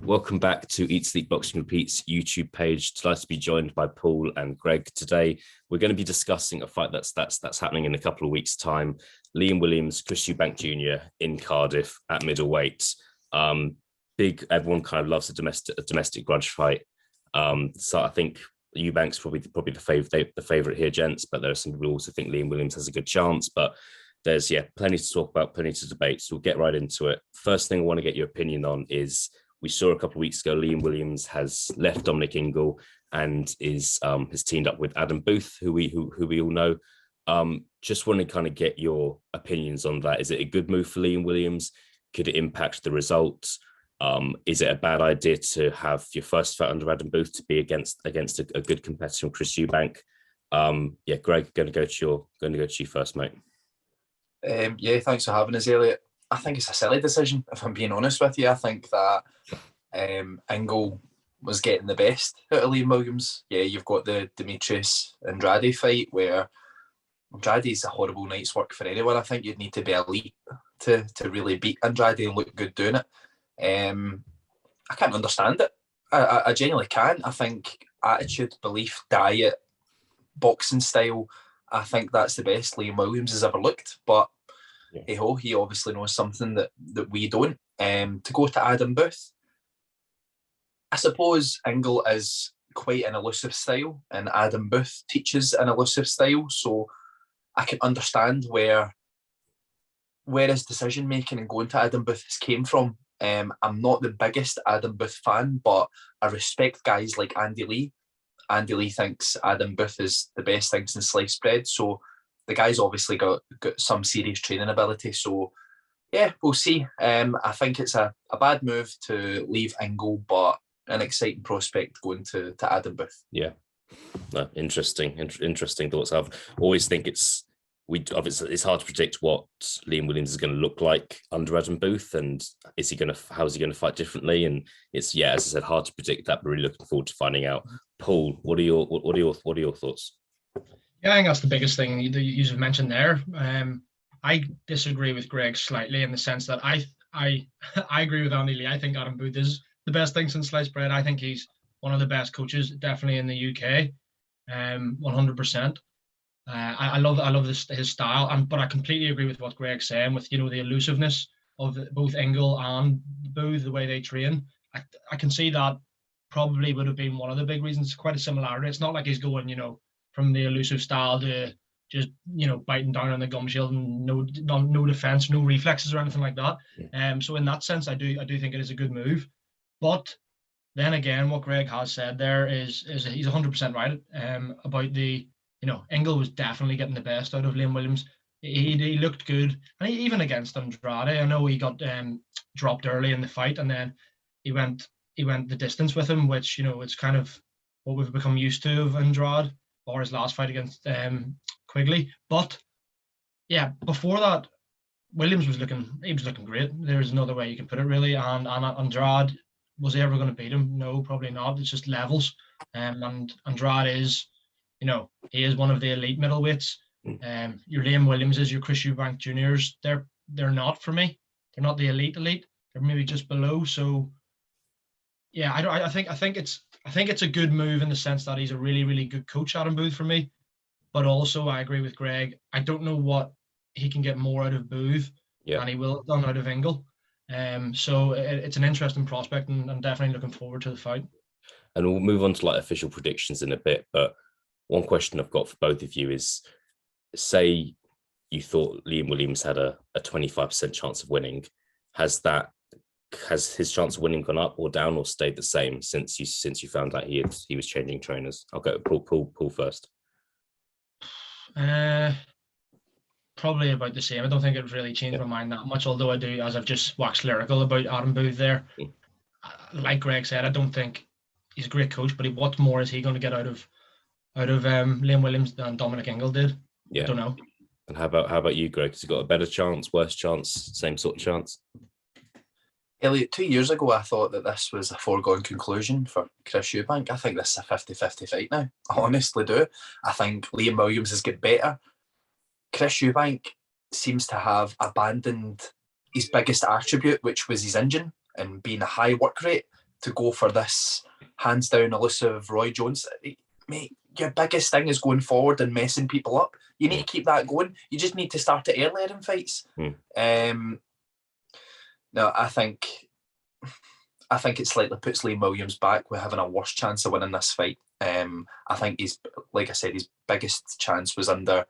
Welcome back to Eat Sleep Boxing Repeats YouTube page. Delighted to be joined by Paul and Greg today. We're going to be discussing a fight that's happening in a couple of weeks' time. Liam Williams, Chris Eubank Jr. in Cardiff at middleweight. Big. Everyone kind of loves a domestic grudge fight. So I think Eubank's probably the favorite here, gents. But there are some people who also think Liam Williams has a good chance. But there's plenty to talk about, plenty to debate. So we'll get right into it. First thing I want to get your opinion on is, we saw a couple of weeks ago, Liam Williams has left Dominic Ingle and has teamed up with Adam Booth, who we all know. Just want to kind of get your opinions on that. Is it a good move for Liam Williams? Could it impact the results? Is it a bad idea to have your first fight under Adam Booth to be against a good competitor from Chris Eubank? Greg, going to go to you first, mate. Thanks for having us, Eliot. I think it's a silly decision, if I'm being honest with you. I think that Ingle was getting the best out of Liam Williams. Yeah, you've got the Demetrius Andrade fight where Andrade's a horrible night's work for anyone. I think you'd need to be elite to really beat Andrade and look good doing it. I can't understand it. I genuinely can't. I think attitude, belief, diet, boxing style, I think that's the best Liam Williams has ever looked. But hey-ho, he obviously knows something that we don't. To go to Adam Booth, I suppose Ingle is quite an elusive style and Adam Booth teaches an elusive style, so I can understand where his decision-making and going to Adam Booth came from. I'm not the biggest Adam Booth fan, but I respect guys like Andy Lee. Andy Lee thinks Adam Booth is the best thing since sliced bread, so the guy's obviously got some serious training ability. So, yeah, we'll see. I think it's a bad move to leave Ingle, but an exciting prospect going to Adam Booth. Yeah, no, interesting thoughts. I've always think it's hard to predict what Liam Williams is going to look like under Adam Booth, and how is he going to fight differently? And it's as I said, hard to predict that. But really looking forward to finding out. Paul, what are your thoughts? Yeah, I think that's the biggest thing you mentioned there. I disagree with Greg slightly in the sense that I agree with Andy Lee. I think Adam Booth is the best thing since sliced bread. I think he's one of the best coaches, definitely in the UK, 100%. I love his style, but I completely agree with what Greg's saying with the elusiveness of both Ingle and Booth, the way they train. I can see that probably would have been one of the big reasons. Quite a similarity. It's not like he's going, from the elusive style to just biting down on the gum shield and no defense, no reflexes or anything like that. So in that sense, I do think it is a good move. But then again, what Greg has said there is he's 100% right about the Ingle was definitely getting the best out of Liam Williams. He looked good, and even against Andrade, I know he got dropped early in the fight, and then he went the distance with him, which it's kind of what we've become used to of Andrade, or his last fight against Quigley. But yeah, before that, Williams was looking great. There's another way you can put it, really. And Andrade, was he ever going to beat him? No, probably not. It's just levels. And Andrade is, he is one of the elite middleweights. Your Liam Williamses, your Chris Eubank Juniors, they're not for me. They're not the elite. They're maybe just below. So yeah, I think it's a good move in the sense that he's a really, really good coach, Adam Booth, for me. But also, I agree with Greg. I don't know what he can get more out of Booth than he will have done out of Ingle. So it's an interesting prospect, and I'm definitely looking forward to the fight. And we'll move on to official predictions in a bit. But one question I've got for both of you is, say you thought Liam Williams had a 25% chance of winning. Has his chance of winning gone up or down or stayed the same since you found out he was changing trainers? I'll go Paul first. Probably about the same. I don't think it really changed my mind that much, although I do, as I've just waxed lyrical about Adam Booth there. Like Greg said, I don't think he's a great coach, but what more is he going to get out of Liam Williams than Dominic Ingle did? I don't know. And how about you, Greg? Has he got a better chance, worse chance, same sort of chance? Eliot, 2 years ago, I thought that this was a foregone conclusion for Chris Eubank. I think this is a 50-50 fight now. I honestly do. I think Liam Williams has got better. Chris Eubank seems to have abandoned his biggest attribute, which was his engine and being a high work rate. to go for this hands down elusive Roy Jones. Mate, your biggest thing is going forward and messing people up. You need to keep that going. You just need to start it earlier in fights. No, I think it slightly puts Liam Williams back with having a worse chance of winning this fight. I think like I said, his biggest chance was under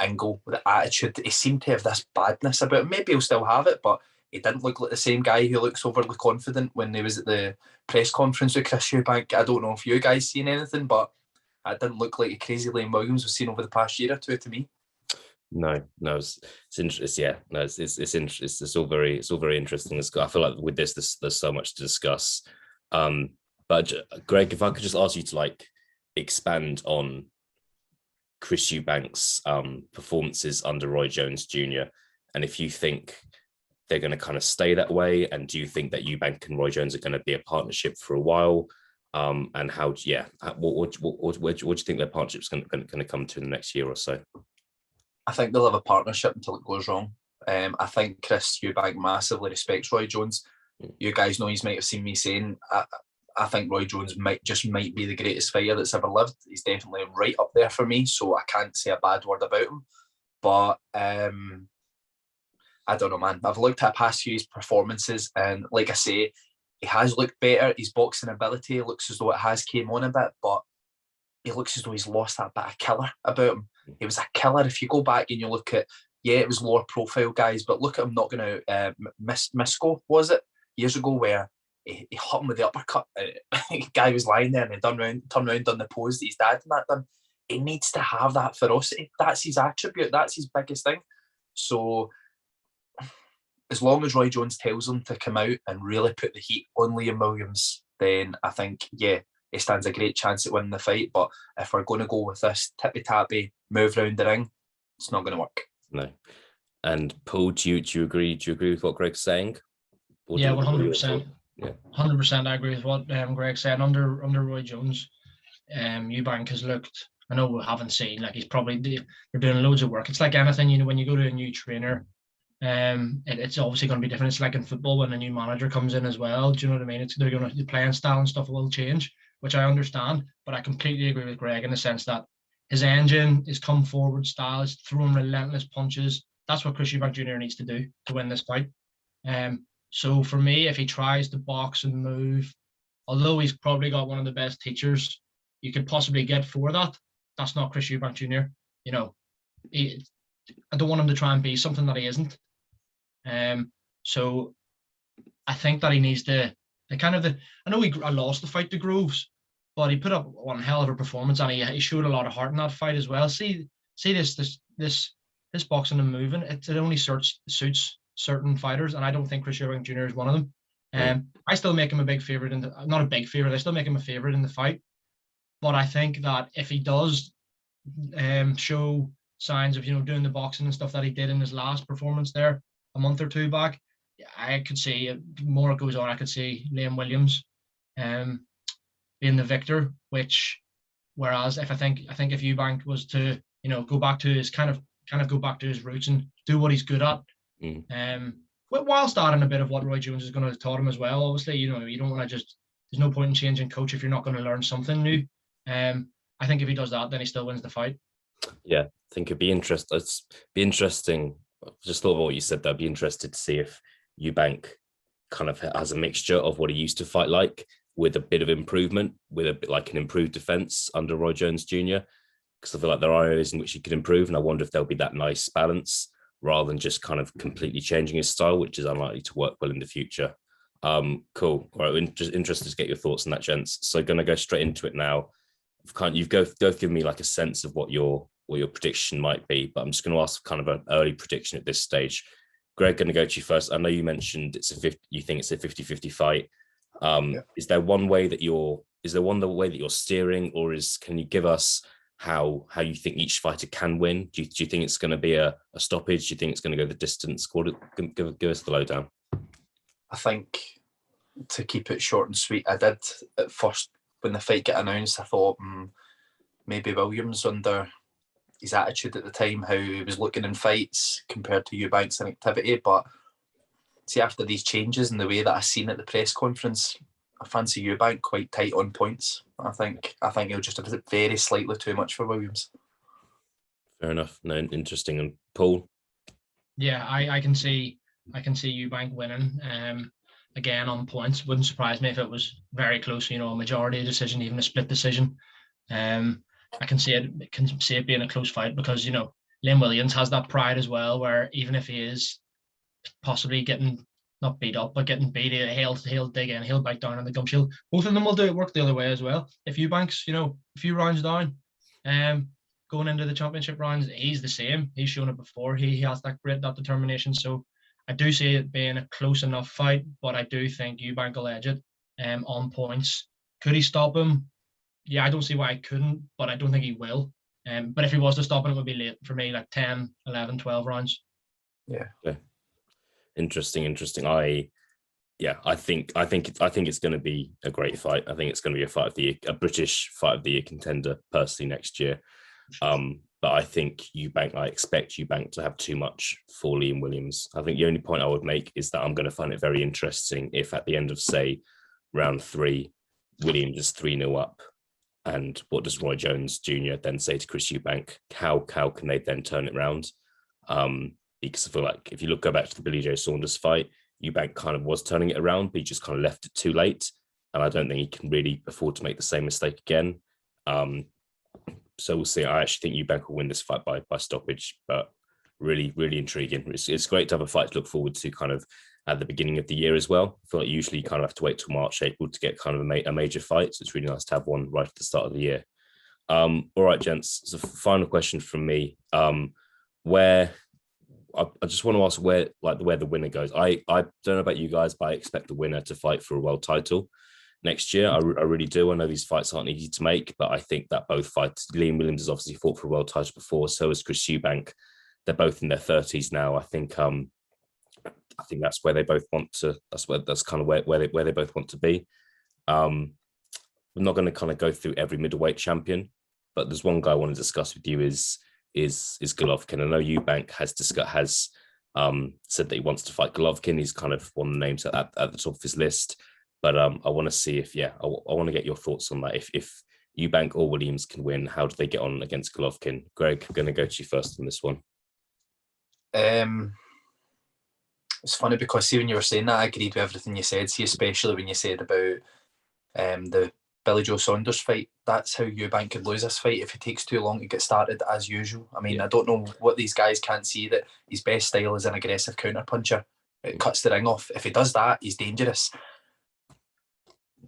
Ingle. The attitude, he seemed to have this badness about him. Maybe he'll still have it, but he didn't look like the same guy who looks overly confident when he was at the press conference with Chris Eubank. I don't know if you guys seen anything, but it didn't look like a crazy Liam Williams was seen over the past year or two to me. No, it's interesting. Yeah, no, it's it's all very interesting. I feel like with this, there's so much to discuss. But Greg, if I could just ask you to like expand on Chris Eubank's performances under Roy Jones Jr. and if you think they're going to kind of stay that way, and do you think that Eubank and Roy Jones are going to be a partnership for a while? And how? Yeah, what do you think their partnership's going to come to in the next year or so? I think they'll have a partnership until it goes wrong. I think Chris Eubank massively respects Roy Jones. You guys know, you might have seen me saying, I think Roy Jones might be the greatest fighter that's ever lived. He's definitely right up there for me, so I can't say a bad word about him. But I don't know, man. I've looked at past few performances, and like I say, he has looked better. His boxing ability looks as though it has came on a bit, but he looks as though he's lost that bit of killer about him. He was a killer. If you go back and you look at, it was lower profile guys, but look at him knocking out Misco, was it? Years ago, where he hit him with the uppercut. The guy was lying there and he turned around, done the pose that his dad and that done. He needs to have that ferocity. That's his attribute. That's his biggest thing. So as long as Roy Jones tells him to come out and really put the heat on Liam Williams, then I think, he stands a great chance at winning the fight. But if we're going to go with this tippy-tappy move round the ring, it's not going to work. No. And Paul, do you agree? Do you agree with what Greg's saying? Yeah, 100%. Yeah, 100%. I agree with what Greg said. Under Roy Jones, Eubank has looked. I know we haven't seen, like, he's probably they're doing loads of work. It's like anything, when you go to a new trainer, it's obviously going to be different. It's like in football when a new manager comes in as well. Do you know what I mean? The playing style and stuff will change, which I understand. But I completely agree with Greg in the sense that his engine, his come forward style, is throwing relentless punches. That's what Chris Eubank Jr. needs to do to win this fight. So for me, if he tries to box and move, although he's probably got one of the best teachers you could possibly get for that, that's not Chris Eubank Jr. I don't want him to try and be something that he isn't. So I think that he needs to I know he lost the fight to Groves, but he put up one hell of a performance, and he showed a lot of heart in that fight as well. See this boxing and moving, it only suits certain fighters, and I don't think Chris Eubank Jr. is one of them. I still make him a big favorite not a big favorite. I still make him a favorite in the fight, but I think that if he does show signs of doing the boxing and stuff that he did in his last performance there a month or two back, I could see the more it goes on, I could see Liam Williams being the victor. Whereas if I think if Eubank was to go back to his kind of go back to his roots and do what he's good at, while starting a bit of what Roy Jones is going to have taught him as well. Obviously, you don't want to just. There's no point in changing coach if you're not going to learn something new. I think if he does that, then he still wins the fight. Yeah, I think it'd be interesting. It's be interesting. Just thought of what you said there. I'd be interested to see if Eubank kind of has a mixture of what he used to fight like, with a bit of improvement, with a bit like an improved defense under Roy Jones Jr. Because I feel like there are areas in which he could improve, and I wonder if there'll be that nice balance rather than just kind of completely changing his style, which is unlikely to work well in the future. Cool. All right, just interested to get your thoughts on that, gents. So going to go straight into it now. You've both given me like a sense of what your prediction might be, but I'm just going to ask kind of an early prediction at this stage. Greg, going to go to you first. I know you mentioned you think it's a 50-50 fight. Is there one way that you're steering, or can you give us how you think each fighter can win? Do you think it's going to be a stoppage? Do you think it's going to go the distance? Give us the lowdown. I think, to keep it short and sweet, I did at first when the fight got announced, I thought maybe Williams, under his attitude at the time, how he was looking in fights compared to Eubank's inactivity. But see, after these changes and the way that I seen at the press conference, I fancy Eubank quite tight on points. I think he'll just have it very slightly too much for Williams. Fair enough. No, interesting. And Paul? Yeah, I can see Eubank winning. Again on points. Wouldn't surprise me if it was very close. A majority decision, even a split decision. I can see it being a close fight because Liam Williams has that pride as well, where even if he is possibly getting not beat up but getting beat, he'll dig in, he'll bite down on the gum shield. Both of them will do it work the other way as well. If Eubank's a few rounds down, going into the championship rounds, he's the same. He's shown it before. He has that grit, that determination. So I do see it being a close enough fight, but I do think Eubank will edge it on points. Could he stop him? Yeah, I don't see why I couldn't, but I don't think he will. But if he was to stop him, it would be late for me, like 10, 11, 12 rounds. Yeah. Interesting. I think it's going to be a great fight. I think it's going to be a fight of the year, a British fight of the year contender personally next year. But I think I expect Eubank to have too much for Liam Williams. I think the only point I would make is that I'm going to find it very interesting if at the end of, say, round 3, Williams is 3-0 up. And what does Roy Jones Jr. then say to Chris Eubank? How can they then turn it around? Because I feel like if you go back to the Billy Joe Saunders fight, Eubank kind of was turning it around, but he just kind of left it too late. And I don't think he can really afford to make the same mistake again. So we'll see. I actually think Eubank will win this fight by stoppage, but really, really intriguing. It's great to have a fight to look forward to kind of at the beginning of the year as well. I feel like usually you kind of have to wait till March, April to get kind of a major fight. So it's really nice to have one right at the start of the year. All right, gents. So final question from me. Where I just want to ask where the winner goes. I don't know about you guys, but I expect the winner to fight for a world title next year. I really do. I know these fights aren't easy to make, but I think that both fights, Liam Williams has obviously fought for a world title before, so has Chris Eubank. They're both in their 30s now. I think that's where they both want to. That's kind of where they both want to be. We're not going to kind of go through every middleweight champion, but there's one guy I want to discuss with you is Golovkin. I know Eubank has said that he wants to fight Golovkin. He's kind of one of the names at the top of his list. But I want to see I want to get your thoughts on that. If Eubank or Williams can win, how do they get on against Golovkin? Greg, I'm going to go to you first on this one. It's funny because see, when you were saying that, I agreed with everything you said. See, especially when you said about the Billy Joe Saunders fight. That's how Eubank could lose this fight if he takes too long to get started, as usual. I mean, I don't know what these guys can't see, that his best style is an aggressive counter puncher. It cuts the ring off. If he does that, he's dangerous.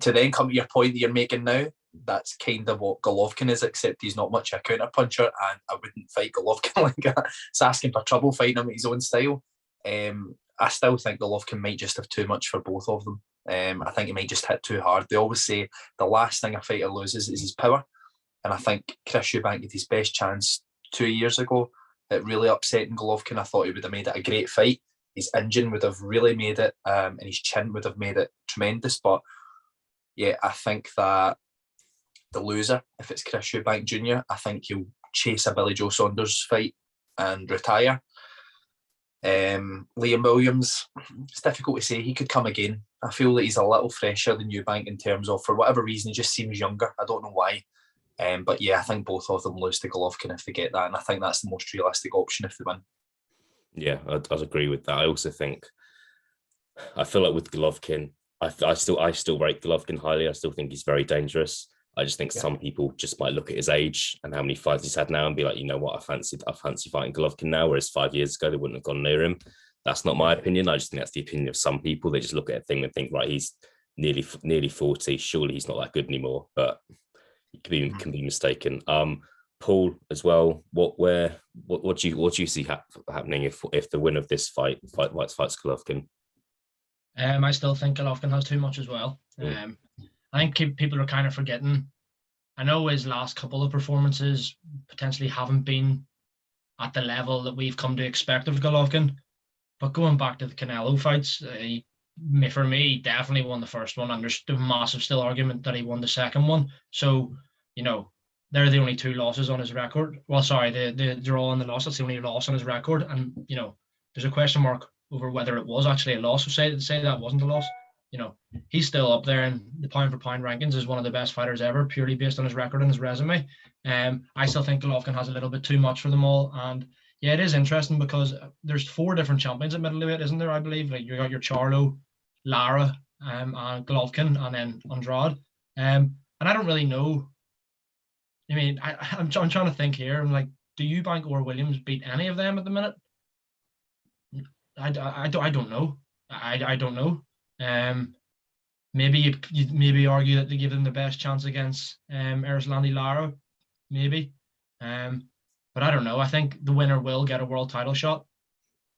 To then come to your point that you're making now, that's kind of what Golovkin is, except he's not much a counter puncher, and I wouldn't fight Golovkin like that. It's asking for trouble fighting him at his own style. I still think Golovkin might just have too much for both of them. I think he might just hit too hard. They always say the last thing a fighter loses is his power. And I think Chris Eubank had his best chance 2 years ago at really upsetting Golovkin. I thought he would have made it a great fight. His engine would have really made it, and his chin would have made it tremendous. But yeah, I think that the loser, if it's Chris Eubank Jr., I think he'll chase a Billy Joe Saunders fight and retire. Liam Williams, it's difficult to say. He could come again. I feel that he's a little fresher than Eubank in terms of, for whatever reason, he just seems younger. I don't know why. But yeah, I think both of them lose to Golovkin if they get that, and I think that's the most realistic option if they win. Yeah, I'd agree with that. I also think, I feel like with Golovkin, I still rate Golovkin highly. I still think he's very dangerous. I just think some people just might look at his age and how many fights he's had now and be like, you know what, I fancy fighting Golovkin now, whereas 5 years ago they wouldn't have gone near him. That's not my opinion. I just think that's the opinion of some people. They just look at a thing and think, right, he's nearly 40. Surely he's not that good anymore. But he can be mistaken. Paul, as well. What do you see happening if the win of this fights Golovkin? I still think Golovkin has too much as well. I think people are kind of forgetting. I know his last couple of performances potentially haven't been at the level that we've come to expect of Golovkin. But going back to the Canelo fights, for me, definitely won the first one. And there's a massive still argument that he won the second one. So, they're the only two losses on his record. Well, sorry, the draw and the loss, that's the only loss on his record. And, there's a question mark over whether it was actually a loss. So say that wasn't a loss. you know, he's still up there in the pound for pound rankings as one of the best fighters ever, purely based on his record and his resume. I still think Golovkin has a little bit too much for them all. And yeah, it is interesting because there's 4 different champions at middleweight, isn't there? I believe, like, you got your Charlo, Lara, and Golovkin, and then Andrade. And I don't really know. I mean, I'm trying to think here. I'm like, do Eubank or Williams beat any of them at the minute? I don't know. I don't know. Maybe you maybe argue that they give them the best chance against Erislandy Lara, maybe. But I don't know. I think the winner will get a world title shot,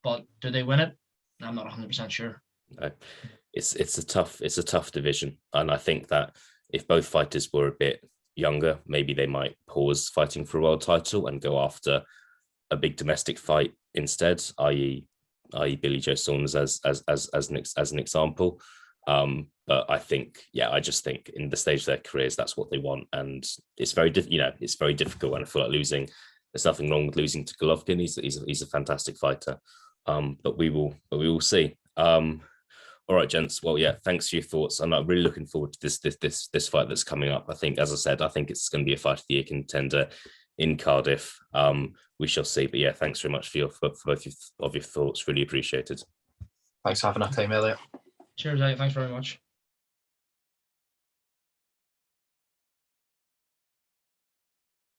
but do they win it? I'm not 100% sure. No. It's a tough division, and I think that if both fighters were a bit younger, maybe they might pause fighting for a world title and go after a big domestic fight instead, i.e. Billy Joe Saunders as an example. But I think, I just think in the stage of their careers, that's what they want, and it's very it's very difficult. And I feel like losing. There's nothing wrong with losing to Golovkin. He's a fantastic fighter. But we will see. All right, gents. Well, yeah, thanks for your thoughts. I'm really looking forward to this fight that's coming up. I think, as I said, I think it's going to be a fight of the year contender in Cardiff. We shall see. But yeah, thanks very much for both of your thoughts. Really appreciated. Thanks for having our time, Eliot. Cheers, Eliot. Thanks very much.